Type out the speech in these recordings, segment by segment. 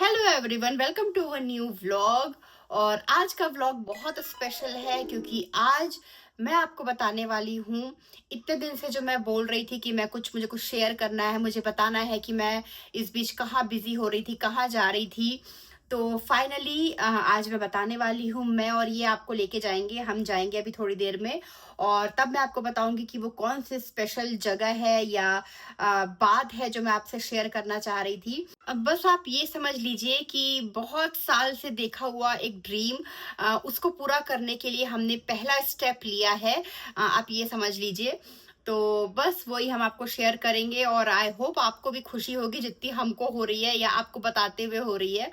Hello everyone, welcome to a new vlog. और आज का व्लॉग बहुत स्पेशल है क्योंकि आज मैं आपको बताने वाली हूँ। इतने दिन से जो मैं बोल रही थी कि मुझे कुछ शेयर करना है, मुझे बताना है कि मैं इस बीच कहाँ बिजी हो रही थी, कहाँ जा रही थी। तो फाइनली आज मैं बताने वाली हूँ। मैं और ये आपको लेके जाएंगे, हम जाएंगे अभी थोड़ी देर में। और तब मैं आपको बताऊंगी कि वो कौन सी स्पेशल जगह है या बात है जो मैं आपसे शेयर करना चाह रही थी। अब बस आप ये समझ लीजिए कि बहुत साल से देखा हुआ एक ड्रीम, उसको पूरा करने के लिए हमने पहला स्टेप लिया है। आप ये समझ लीजिए। तो बस वही हम आपको शेयर करेंगे और आई होप आपको भी खुशी होगी जितनी हमको हो रही है या आपको बताते हुए हो रही है।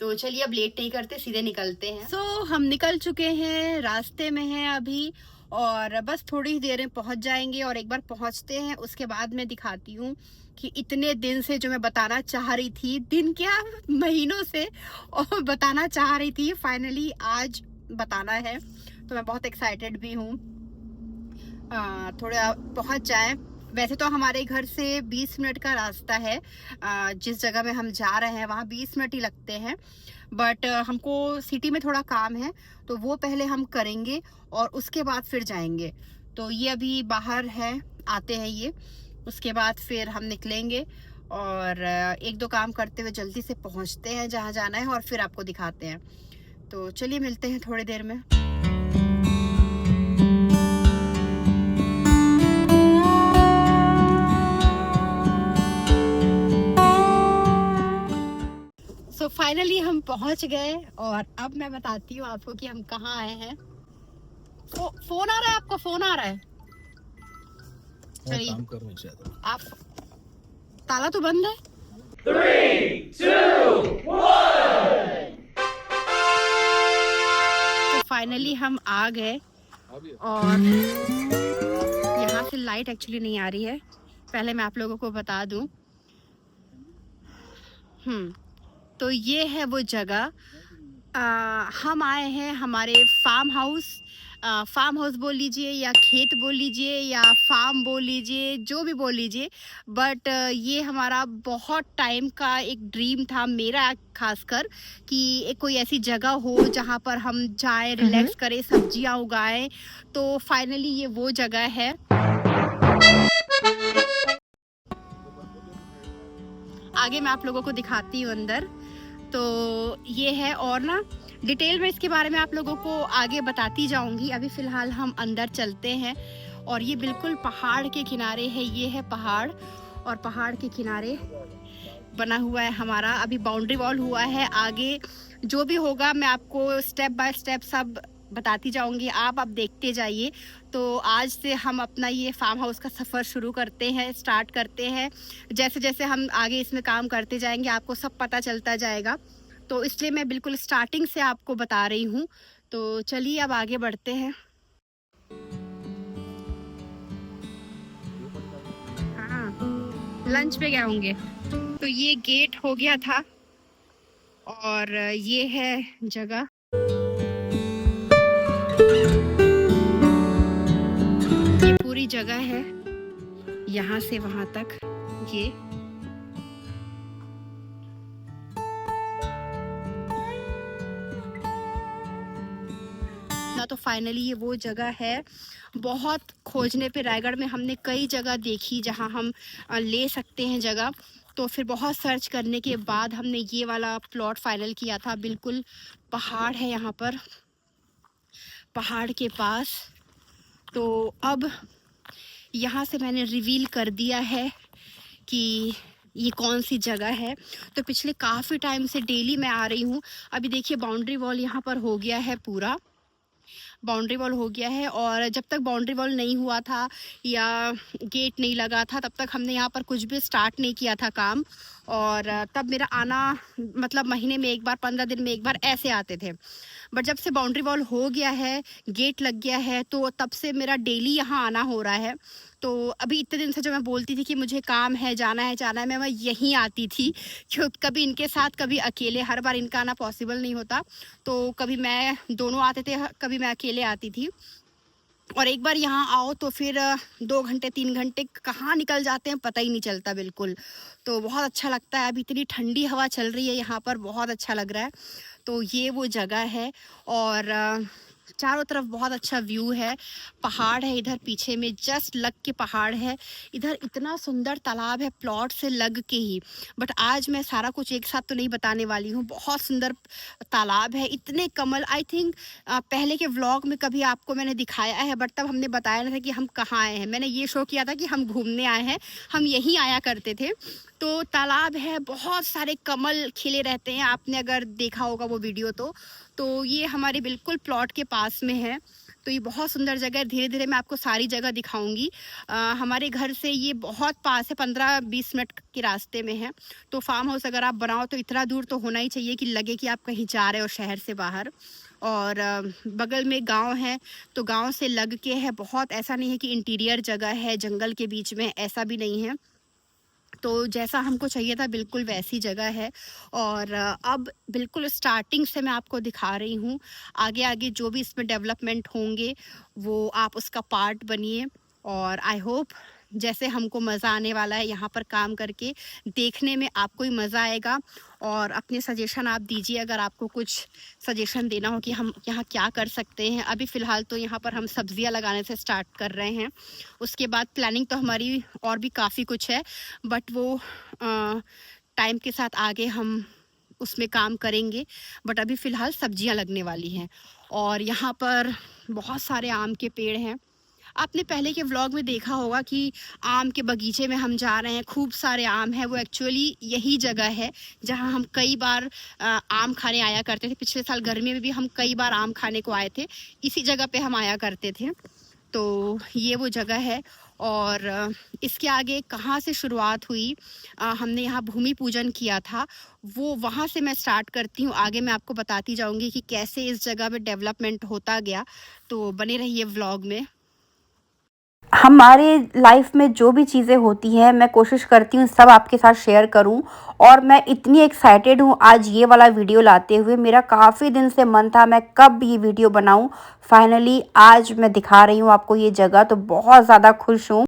तो चलिए अब लेट नहीं करते, सीधे निकलते हैं। हम निकल चुके हैं, रास्ते में हैं अभी और बस थोड़ी देर में पहुंच जाएंगे। और एक बार पहुंचते हैं उसके बाद मैं दिखाती हूँ कि इतने दिन से जो मैं बताना चाह रही थी, दिन क्या महीनों से और बताना चाह रही थी, फाइनली आज बताना है। तो मैं बहुत एक्साइटेड भी हूँ। थोड़ा पहुंच जाए। वैसे तो हमारे घर से 20 मिनट का रास्ता है। जिस जगह में हम जा रहे हैं वहाँ 20 मिनट ही लगते हैं, बट हमको सिटी में थोड़ा काम है तो वो पहले हम करेंगे और उसके बाद फिर जाएंगे। तो ये अभी बाहर है, आते हैं ये, उसके बाद फिर हम निकलेंगे और एक दो काम करते हुए जल्दी से पहुंचते हैं जहाँ जाना है और फिर आपको दिखाते हैं। तो चलिए मिलते हैं थोड़ी देर में। फाइनली हम पहुंच गए और अब मैं बताती हूँ आपको कि हम कहाँ आए हैं। फोन आ रहा है, आपका फोन आ रहा है? चलिए, काम कर रहे हैं शायद। आप, ताला तो बंद है। 3, 2, 1। तो फाइनली हम आ गए और यहाँ से लाइट एक्चुअली नहीं आ रही है, पहले मैं आप लोगों को बता दूं। तो ये है वो जगह। हम आए हैं हमारे फार्म हाउस बोल लीजिए या खेत बोल लीजिए या फार्म बोल लीजिए, जो भी बोल लीजिए। बट ये हमारा बहुत टाइम का एक ड्रीम था, मेरा खासकर, कि एक कोई ऐसी जगह हो जहाँ पर हम जाएं, रिलैक्स करें, सब्जियां उगाएं। तो फाइनली ये वो जगह है। आगे मैं आप लोगों को दिखाती हूँ अंदर। तो ये है, और ना डिटेल में इसके बारे में आप लोगों को आगे बताती जाऊंगी। अभी फिलहाल हम अंदर चलते हैं और ये बिल्कुल पहाड़ के किनारे है। ये है पहाड़ और पहाड़ के किनारे बना हुआ है हमारा, अभी बाउंड्री वॉल हुआ है। आगे जो भी होगा मैं आपको स्टेप बाय स्टेप सब बताती जाऊंगी, आप देखते जाइए। तो आज से हम अपना ये फार्म हाउस का सफ़र शुरू करते हैं, स्टार्ट करते हैं। जैसे जैसे हम आगे इसमें काम करते जाएंगे आपको सब पता चलता जाएगा, तो इसलिए मैं बिल्कुल स्टार्टिंग से आपको बता रही हूँ। तो चलिए अब आगे बढ़ते हैं। हाँ, लंच पे गए होंगे। तो ये गेट हो गया था और ये है जगह। ये पूरी जगह है यहाँ से वहां तक। ये ना, तो फाइनली ये वो जगह है। बहुत खोजने पे रायगढ़ में हमने कई जगह देखी जहाँ हम ले सकते हैं जगह। तो फिर बहुत सर्च करने के बाद हमने ये वाला प्लॉट फाइनल किया था। बिल्कुल पहाड़ है यहाँ पर, पहाड़ के पास। तो अब यहाँ से मैंने रिवील कर दिया है कि ये कौन सी जगह है। तो पिछले काफ़ी टाइम से डेली मैं आ रही हूँ। अभी देखिए बाउंड्री वॉल यहाँ पर हो गया है, पूरा बाउंड्री वॉल हो गया है। और जब तक बाउंड्री वॉल नहीं हुआ था या गेट नहीं लगा था तब तक हमने यहाँ पर कुछ भी स्टार्ट नहीं किया था काम। और तब मेरा आना मतलब महीने में एक बार, 15 दिन में एक बार ऐसे आते थे। बट जब से बाउंड्री वॉल हो गया है, गेट लग गया है, तो तब से मेरा डेली यहाँ आना हो रहा है। तो अभी इतने दिन से जो मैं बोलती थी कि मुझे काम है, जाना है जाना है, मैं यहीं आती थी। क्योंकि कभी इनके साथ कभी अकेले, हर बार इनका आना पॉसिबल नहीं होता। तो कभी मैं, दोनों आते थे, कभी मैं अकेले आती थी। और एक बार यहाँ आओ तो फिर 2 घंटे 3 घंटे कहाँ निकल जाते हैं पता ही नहीं चलता बिल्कुल। तो बहुत अच्छा लगता है, अभी इतनी ठंडी हवा चल रही है यहाँ पर, बहुत अच्छा लग रहा है। तो ये वो जगह है और चारों तरफ बहुत अच्छा व्यू है, पहाड़ है इधर पीछे में, जस्ट लग के पहाड़ है। इधर इतना सुंदर तालाब है प्लॉट से लग के ही, बट आज मैं सारा कुछ एक साथ तो नहीं बताने वाली हूँ। बहुत सुंदर तालाब है, इतने कमल। आई थिंक पहले के व्लॉग में कभी आपको मैंने दिखाया है, बट तब हमने बताया नहीं था कि हम कहाँ आए हैं। मैंने ये शो किया था कि हम घूमने आए हैं, हम यहीं आया करते थे। तो तालाब है, बहुत सारे कमल खिले रहते हैं, आपने अगर देखा होगा वो वीडियो तो ये हमारे बिल्कुल प्लॉट के पास में है। तो ये बहुत सुंदर जगह है, धीरे धीरे मैं आपको सारी जगह दिखाऊंगी। हमारे घर से ये बहुत पास है, 15-20 मिनट के रास्ते में है। तो फार्म हाउस अगर आप बनाओ तो इतना दूर तो होना ही चाहिए कि लगे कि आप कहीं जा रहे हो शहर से बाहर। और बगल में गांव है, तो गांव से लग के है बहुत, ऐसा नहीं है कि इंटीरियर जगह है जंगल के बीच में, ऐसा भी नहीं है। तो जैसा हमको चाहिए था बिल्कुल वैसी जगह है। और अब बिल्कुल स्टार्टिंग से मैं आपको दिखा रही हूँ, आगे आगे जो भी इसमें डेवलपमेंट होंगे वो आप उसका पार्ट बनिए। और आई होप जैसे हमको मज़ा आने वाला है यहाँ पर काम करके, देखने में आपको ही मज़ा आएगा। और अपने सजेशन आप दीजिए, अगर आपको कुछ सजेशन देना हो कि हम यहाँ क्या कर सकते हैं। अभी फ़िलहाल तो यहाँ पर हम सब्जियाँ लगाने से स्टार्ट कर रहे हैं, उसके बाद प्लानिंग तो हमारी और भी काफ़ी कुछ है, बट वो टाइम के साथ आगे हम उसमें काम करेंगे। बट अभी फ़िलहाल सब्जियां लगने वाली हैं। और यहाँ पर बहुत सारे आम के पेड़ हैं, आपने पहले के व्लॉग में देखा होगा कि आम के बगीचे में हम जा रहे हैं, खूब सारे आम हैं। वो एक्चुअली यही जगह है जहाँ हम कई बार आम खाने आया करते थे। पिछले साल गर्मी में भी हम कई बार आम खाने को आए थे, इसी जगह पे हम आया करते थे। तो ये वो जगह है। और इसके आगे कहाँ से शुरुआत हुई, हमने यहाँ भूमि पूजन किया था, वो वहाँ से मैं स्टार्ट करती हूँ। आगे मैं आपको बताती जाऊँगी कि कैसे इस जगह में डेवलपमेंट होता गया। तो बने रहिए व्लॉग में। हमारे लाइफ में जो भी चीज़ें होती हैं मैं कोशिश करती हूँ सब आपके साथ शेयर करूँ। और मैं इतनी एक्साइटेड हूँ आज ये वाला वीडियो लाते हुए। मेरा काफ़ी दिन से मन था मैं कब ये वीडियो बनाऊँ, फाइनली आज मैं दिखा रही हूँ आपको ये जगह। तो बहुत ज़्यादा खुश हूँ।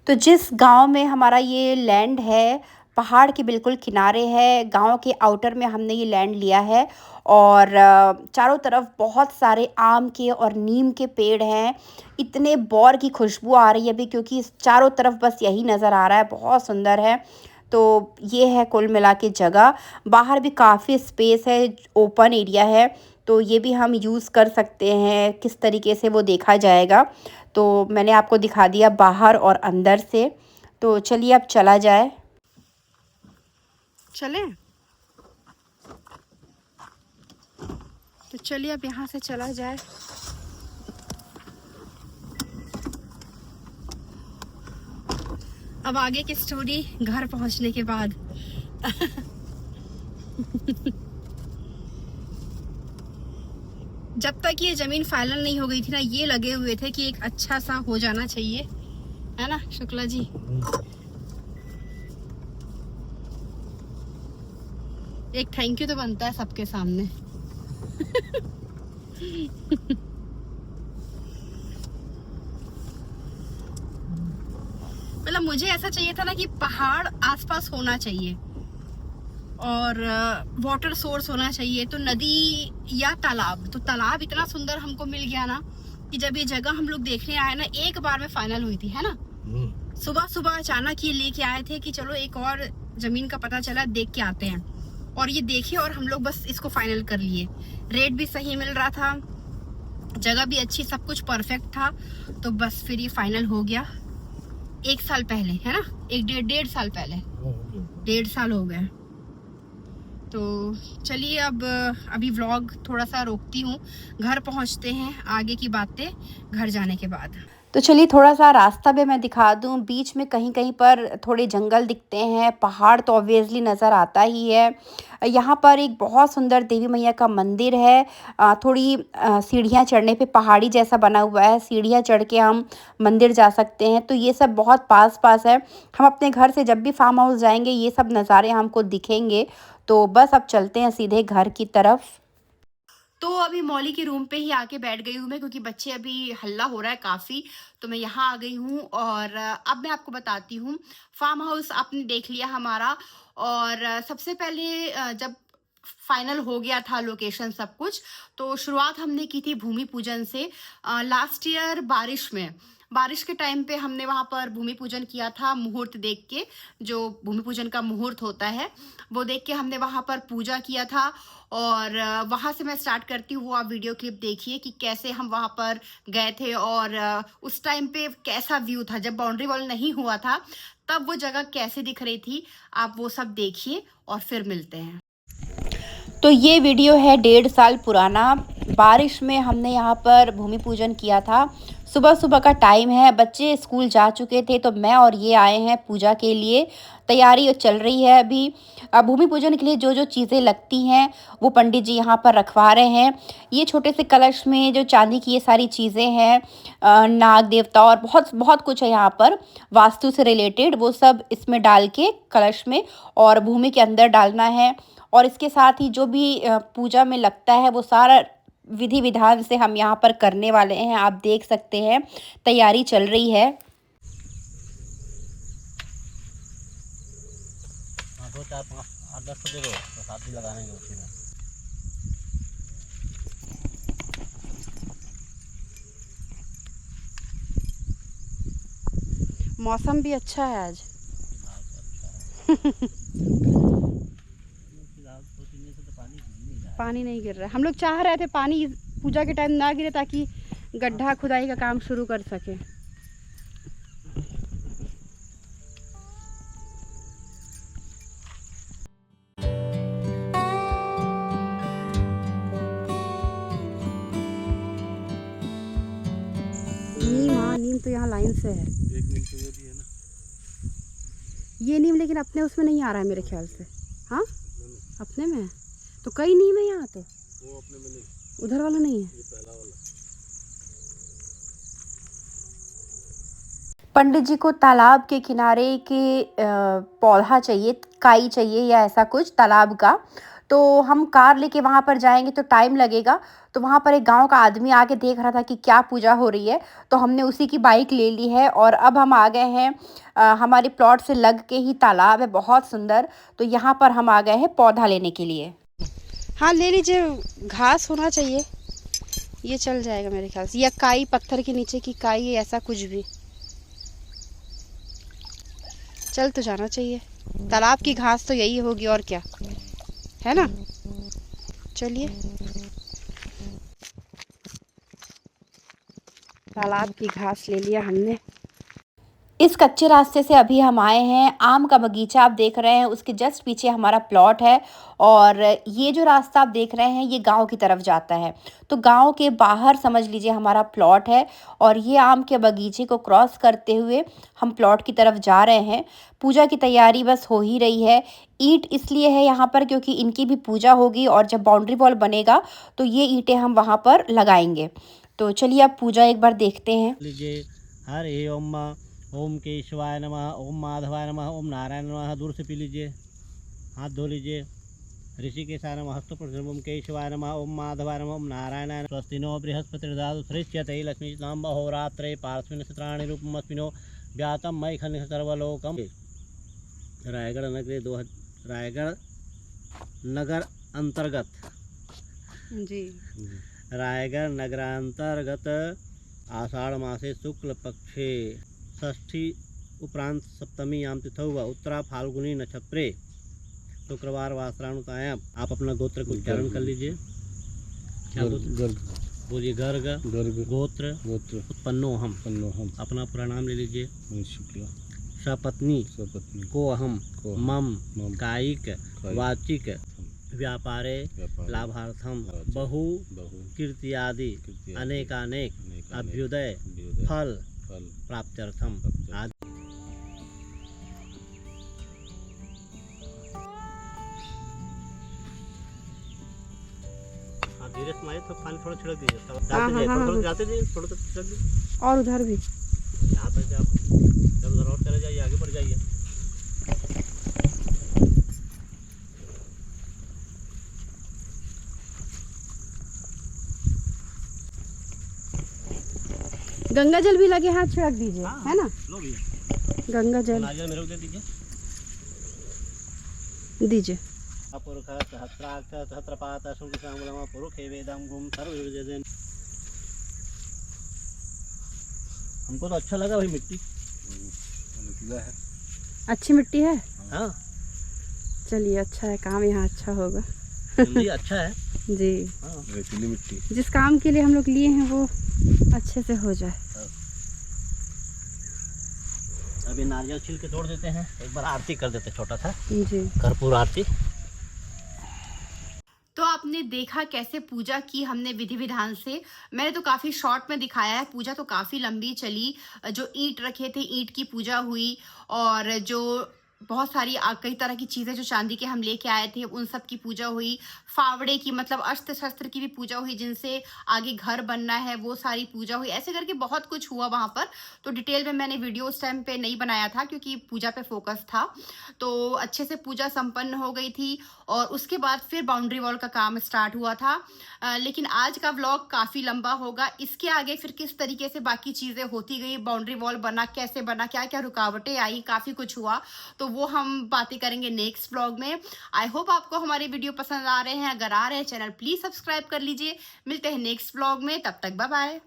तो जिस गांव में हमारा ये लैंड है, पहाड़ के बिल्कुल किनारे है, गांव के आउटर में हमने ये लैंड लिया है। और चारों तरफ बहुत सारे आम के और नीम के पेड़ हैं। इतने बौर की खुशबू आ रही है अभी, क्योंकि चारों तरफ बस यही नज़र आ रहा है, बहुत सुंदर है। तो ये है कुल मिला के जगह। बाहर भी काफ़ी स्पेस है, ओपन एरिया है, तो ये भी हम यूज़ कर सकते हैं। किस तरीके से वो देखा जाएगा, तो मैंने आपको दिखा दिया बाहर और अंदर से। तो चलिए अब चला जाए। चलें, तो चलिए अब यहाँ से चला जाए। अब आगे की स्टोरी घर पहुँचने के बाद। जब तक ये ज़मीन फाइनल नहीं हो गई थी ना, ये लगे हुए थे कि एक अच्छा सा हो जाना चाहिए, है ना शुक्ला जी? एक थैंक यू तो बनता है सबके सामने। मतलब मुझे ऐसा चाहिए था ना कि पहाड़ आसपास होना चाहिए और वाटर सोर्स होना चाहिए, तो नदी या तालाब। तो तालाब इतना सुंदर हमको मिल गया ना कि जब ये जगह हम लोग देखने आए ना, एक बार में फाइनल हुई थी, है ना? सुबह सुबह अचानक ये लेके आए थे कि चलो एक और जमीन का पता चला, देख के आते हैं। और ये देखे और हम लोग बस इसको फाइनल कर लिए। रेट भी सही मिल रहा था, जगह भी अच्छी, सब कुछ परफेक्ट था। तो बस फिर ये फाइनल हो गया 1 साल पहले, है ना? डेढ़ साल पहले, 1.5 साल हो गए। तो चलिए अब अभी व्लॉग थोड़ा सा रोकती हूँ, घर पहुँचते हैं, आगे की बातें घर जाने के बाद। तो चलिए थोड़ा सा रास्ता भी मैं दिखा दूं। बीच में कहीं कहीं पर थोड़े जंगल दिखते हैं, पहाड़ तो ऑब्वियसली नज़र आता ही है। यहाँ पर एक बहुत सुंदर देवी मैया का मंदिर है। थोड़ी सीढ़ियाँ चढ़ने पे पहाड़ी जैसा बना हुआ है, सीढ़ियाँ चढ़ के हम मंदिर जा सकते हैं। तो ये सब बहुत पास पास है। हम अपने घर से जब भी फार्म हाउस जाएंगे ये सब नज़ारे हमको दिखेंगे। तो बस अब चलते हैं सीधे घर की तरफ। तो अभी मौली के रूम पे ही आके बैठ गई हूँ मैं, क्योंकि बच्चे अभी हल्ला हो रहा है काफ़ी, तो मैं यहाँ आ गई हूँ। और अब मैं आपको बताती हूँ, फार्म हाउस आपने देख लिया हमारा। और सबसे पहले जब फाइनल हो गया था लोकेशन सब कुछ, तो शुरुआत हमने की थी भूमि पूजन से। लास्ट ईयर बारिश के टाइम पे हमने वहाँ पर भूमि पूजन किया था, मुहूर्त देख के, जो भूमि पूजन का मुहूर्त होता है वो देख के हमने वहाँ पर पूजा किया था। और वहाँ से मैं स्टार्ट करती हूँ, आप वीडियो क्लिप देखिए कि कैसे हम वहाँ पर गए थे और उस टाइम पे कैसा व्यू था, जब बाउंड्री वॉल नहीं हुआ था तब वो जगह कैसे दिख रही थी, आप वो सब देखिए और फिर मिलते हैं। तो ये वीडियो है 1.5 साल पुराना। बारिश में हमने यहाँ पर भूमि पूजन किया था। सुबह सुबह का टाइम है, बच्चे स्कूल जा चुके थे, तो मैं और ये आए हैं पूजा के लिए। तैयारी चल रही है अभी। भूमि पूजन के लिए जो जो चीज़ें लगती हैं वो पंडित जी यहाँ पर रखवा रहे हैं। ये छोटे से कलश में जो चांदी की ये सारी चीज़ें हैं, नाग देवता और बहुत बहुत कुछ है यहाँ पर वास्तु से रिलेटेड, वो सब इसमें डाल के कलश में और भूमि के अंदर डालना है। और इसके साथ ही जो भी पूजा में लगता है वो सारा विधि विधान से हम यहाँ पर करने वाले हैं। आप देख सकते हैं तैयारी चल रही है। हाँ, 2 4 5 8 10 को दे दो, तो 7 भी लगाने हैं उसी में। मौसम भी अच्छा है आज। पानी नहीं गिर रहा है। हम लोग चाह रहे थे पानी पूजा के टाइम ना गिरे ताकि गड्ढा खुदाई का काम शुरू कर सके। नीम तो यहाँ लाइन से है। एक नीम तो ये भी है ना, ये नीम लेकिन अपने उसमें नहीं आ रहा है मेरे ख्याल से। हाँ, अपने में है तो कई नीम है यहाँ। तो वो अपने में नहीं, उधर वाला नहीं है। ये पहला वाला। पंडित जी को तालाब के किनारे के पौधा चाहिए, काई चाहिए या ऐसा कुछ तालाब का। तो हम कार लेके वहाँ पर जाएंगे तो टाइम लगेगा। तो वहाँ पर एक गांव का आदमी आके देख रहा था कि क्या पूजा हो रही है, तो हमने उसी की बाइक ले ली है और अब हम आ गए हैं। हमारे प्लॉट से लग के ही तालाब है, बहुत सुंदर। तो यहाँ पर हम आ गए हैं पौधा लेने के लिए। हाँ ले लीजिए, घास होना चाहिए, ये चल जाएगा मेरे ख्याल से, या काई, पत्थर के नीचे की काई, ऐसा कुछ भी चल तो जाना चाहिए। तालाब की घास तो यही होगी और क्या है ना। चलिए, तालाब की घास ले लिया हमने। इस कच्चे रास्ते से अभी हम आए हैं। आम का बगीचा आप देख रहे हैं, उसके जस्ट पीछे हमारा प्लॉट है। और ये जो रास्ता आप देख रहे हैं ये गांव की तरफ जाता है। तो गांव के बाहर समझ लीजिए हमारा प्लॉट है। और ये आम के बगीचे को क्रॉस करते हुए हम प्लॉट की तरफ जा रहे हैं। पूजा की तैयारी बस हो ही रही है। ईंट इसलिए है यहाँ पर क्योंकि इनकी भी पूजा होगी और जब बाउंड्री वॉल बनेगा तो ये ईंटें हम वहाँ पर लगाएंगे। तो चलिए अब पूजा एक बार देखते हैं। लीजिए, हरे ओम केशवाय नमः, ओम माधवाय नमः, ओम नारायण नमः। दूर से पी लीजिए, हाथ धो लीजिए। ऋषिकेशाय नमः, हस्तप्रसन्नम, ओम केशवाय नमः, ओम माधवाय नमः, ओम नारायणाय नमः। स्वस्ति नो बृहस्पतिर्दधातु श्रेष्ठ्यते लक्ष्मीनां अहोरात्रे पार्श्विन सत्राणि रूपमस्मिनो व्यातं मयि खनिः सर्वलोकम्। रायगढ़ नगर अंतर्गत जी, रायगढ़ नगरांतर्गत आषाढ़ मासे शुक्ल पक्षे षष्ठी उपरांत सप्तमी याम तिथौ व उत्तरा फाल्गुनी नक्षत्रे शुक्रवार वासरानुतायाम। आप अपना गोत्र को उच्चारण कर लीजिए। क्या बोलिए? गर्ग गोत्र उत्पन्नो हम। अपना पूरा नाम ले लीजिए। सपत्नी को अहम मम कायिक वाचिक व्यापारे लाभार्थम बहु कीर्त्यादि अनेकानेक अभ्युदय फल प्राप्त्यर्थम आदि। धीरे से मारिए तो पानी थोड़ा छिड़क दीजिए, थोड़ा जाते दीजिए, थोड़ा तो छिड़क दीजिए। और उधर भी यहाँ तक से आप जब उधर और चले जाइए, आगे बढ़ जाइए। गंगा जल भी लगे, हाथ छिड़क दीजिए, हाँ, है ना। लो भैया, गंगा जल नारियल मेरे को दे दीजिए। दीजिए। पुरुष सहस्राक्ष सहस्रपात शुक्लम पुरुषे वेदम गुम सर्वजन। हमको तो अच्छा लगा भाई मिट्टी, अच्छी मिट्टी है। हाँ चलिए अच्छा है, काम यहाँ अच्छा होगा। जल्दी अच्छा है। जी, हाँ रेतीली मिट्टी। जिस काम के लिए हम लोग लिए हैं वो अच्छे से हो जाए। अभी नारियल छील के तोड़ देते हैं, एक बार आरती कर देते छोटा सा, जी। कर्पूर आरती। तो आपने देखा कैसे पूजा की हमने विधि विधान से। मैंने तो काफ़ी शॉर्ट में दिखाया है, पूजा तो काफ़ी लंबी चली। जो ईंट रखे थे, ईंट की पूजा हुई, और जो बहुत सारी कई तरह की चीज़ें जो चांदी के हम लेके आए थे उन सब की पूजा हुई। फावड़े की मतलब अस्त्र शस्त्र की भी पूजा हुई, जिनसे आगे घर बनना है वो सारी पूजा हुई। ऐसे करके बहुत कुछ हुआ वहाँ पर। तो डिटेल में मैंने वीडियो उस टाइम पे नहीं बनाया था क्योंकि पूजा पे फोकस था। तो अच्छे से पूजा संपन्न हो गई थी और उसके बाद फिर बाउंड्री वॉल का काम स्टार्ट हुआ था। लेकिन आज का व्लॉग काफ़ी लंबा होगा। इसके आगे फिर किस तरीके से बाकी चीज़ें होती गई, बाउंड्री वॉल बना कैसे बना, क्या क्या रुकावटें आई, काफ़ी कुछ हुआ, तो वो हम बातें करेंगे नेक्स्ट व्लॉग में। आई होप आपको हमारे वीडियो पसंद आ रहे हैं। अगर आ रहे हैं चैनल प्लीज़ सब्सक्राइब कर लीजिए। मिलते हैं नेक्स्ट व्लॉग में, तब तक बाय बाय।